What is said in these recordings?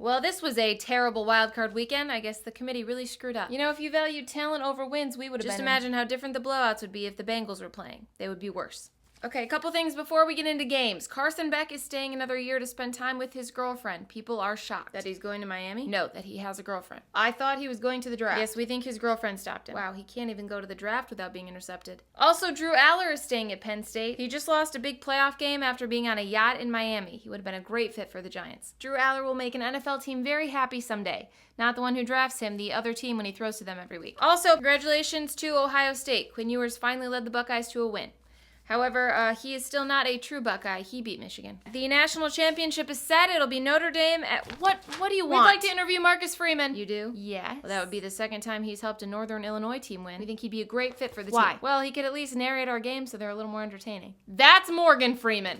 Well, this was a terrible wildcard weekend. I guess the committee really screwed up. You know, if you valued talent over wins, we would have Just imagine how different the blowouts would be if the Bengals were playing. They would be worse. Okay, a couple things before we get into games. Carson Beck is staying another year to spend time with his girlfriend. People are shocked. That he's going to Miami? No, that he has a girlfriend. I thought he was going to the draft. Yes, we think his girlfriend stopped him. Wow, he can't even go to the draft without being intercepted. Also, Drew Aller is staying at Penn State. He just lost a big playoff game after being on a yacht in Miami. He would have been a great fit for the Giants. Drew Aller will make an NFL team very happy someday. Not the one who drafts him, the other team when he throws to them every week. Also, congratulations to Ohio State. Quinn Ewers finally led the Buckeyes to a win. However, he is still not a true Buckeye. He beat Michigan. The national championship is set. It'll be Notre Dame at... What do you want? We'd like to interview Marcus Freeman. You do? Yes. Well, that would be the second time he's helped a Northern Illinois team win. We think he'd be a great fit for the team. Why? Well, he could at least narrate our games so they're a little more entertaining. That's Morgan Freeman.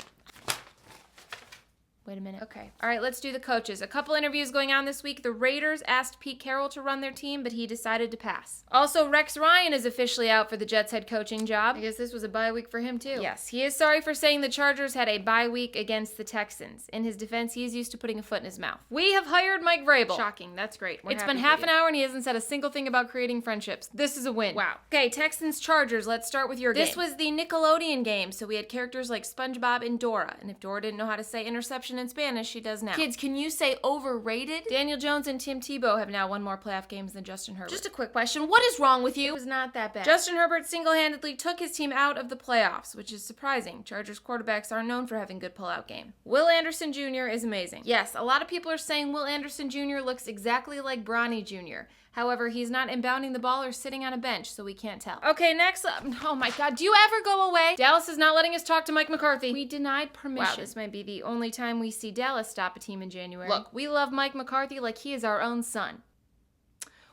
Wait a minute. Okay. All right, let's do the coaches. A couple interviews going on this week. The Raiders asked Pete Carroll to run their team, but he decided to pass. Also, Rex Ryan is officially out for the Jets head coaching job. I guess this was a bye week for him, too. Yes, he is sorry for saying the Chargers had a bye week against the Texans. In his defense, he is used to putting a foot in his mouth. We have hired Mike Vrabel. Shocking. That's great. It's been half an hour and he hasn't said a single thing about creating friendships. This is a win. Wow. Okay, Texans-Chargers. Let's start with your game. This was the Nickelodeon game, so we had characters like SpongeBob and Dora. And if Dora didn't know how to say interception in Spanish, she does now. Kids, can you say overrated? Daniel Jones and Tim Tebow have now won more playoff games than Justin Herbert. Just a quick question. What is wrong with you? It was not that bad. Justin Herbert single-handedly took his team out of the playoffs, which is surprising. Chargers quarterbacks are known for having good pull-out game. Will Anderson Jr. is amazing. Yes, a lot of people are saying Will Anderson Jr. looks exactly like Bronny Jr. However, he's not inbounding the ball or sitting on a bench, so we can't tell. Okay, next up. Oh my God, do you ever go away? Dallas is not letting us talk to Mike McCarthy. We denied permission. Wow, this might be the only time we see Dallas stop a team in January. Look, we love Mike McCarthy like he is our own son.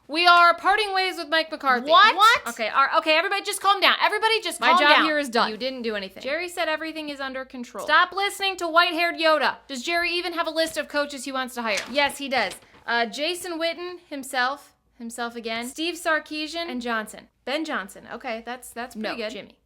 We are parting ways with Mike McCarthy. What? Okay, everybody just calm down. Everybody just calm down. My job here is done. You didn't do anything. Jerry said everything is under control. Stop listening to white-haired Yoda. Does Jerry even have a list of coaches he wants to hire? Yes, he does. Jason Witten, himself again, Steve Sarkisian, and Johnson. Ben Johnson. Okay, that's pretty good. Jimmy.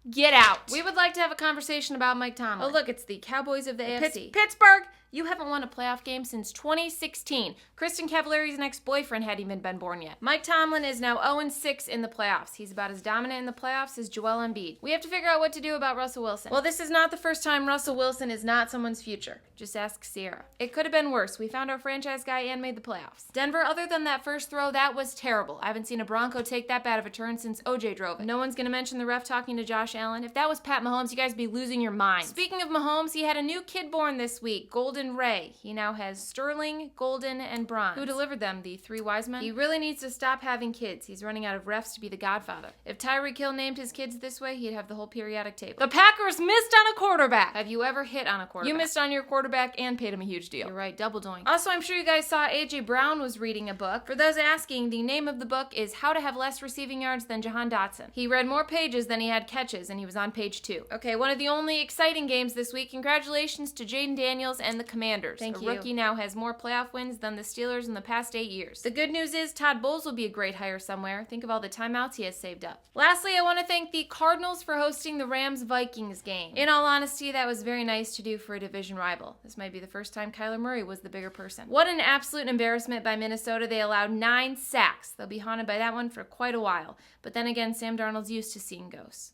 Get out. We would like to have a conversation about Mike Tomlin. Oh, look, it's the Cowboys of the AFC. Pittsburgh, you haven't won a playoff game since 2016. Kristen Cavallari's next boyfriend hadn't even been born yet. Mike Tomlin is now 0-6 in the playoffs. He's about as dominant in the playoffs as Joel Embiid. We have to figure out what to do about Russell Wilson. Well, this is not the first time Russell Wilson is not someone's future. Just ask Sierra. It could have been worse. We found our franchise guy and made the playoffs. Denver, other than that first throw, that was terrible. I haven't seen a Bronco take that bad of a turn since OJ drove it. No one's gonna mention the ref talking to Josh Allen. If that was Pat Mahomes, you guys would be losing your minds. Speaking of Mahomes, he had a new kid born this week, Golden Ray. He now has Sterling, Golden, and Bronze. Who delivered them? The three wise men? He really needs to stop having kids. He's running out of refs to be the godfather. If Tyreek Hill named his kids this way, he'd have the whole periodic table. The Packers missed on a quarterback. Have you ever hit on a quarterback? You missed on your quarterback and paid him a huge deal. You're right, double doink. Also, I'm sure you guys saw AJ Brown was reading a book. For those asking, the name of the book is How to Have Less Receiving Yards Than Jahan Dotson. He read more pages than he had catches, and he was on page 2. Okay, one of the only exciting games this week. Congratulations to Jaden Daniels and the Commanders. Thank you. Rookie now has more playoff wins than the Steelers in the past 8 years. The good news is Todd Bowles will be a great hire somewhere. Think of all the timeouts he has saved up. Lastly, I want to thank the Cardinals for hosting the Rams-Vikings game. In all honesty, that was very nice to do for a division rival. This might be the first time Kyler Murray was the bigger person. What an absolute embarrassment by Minnesota. They allowed 9 sacks. They'll be haunted by that one for quite a while. But then again, Sam Darnold's used to seeing ghosts.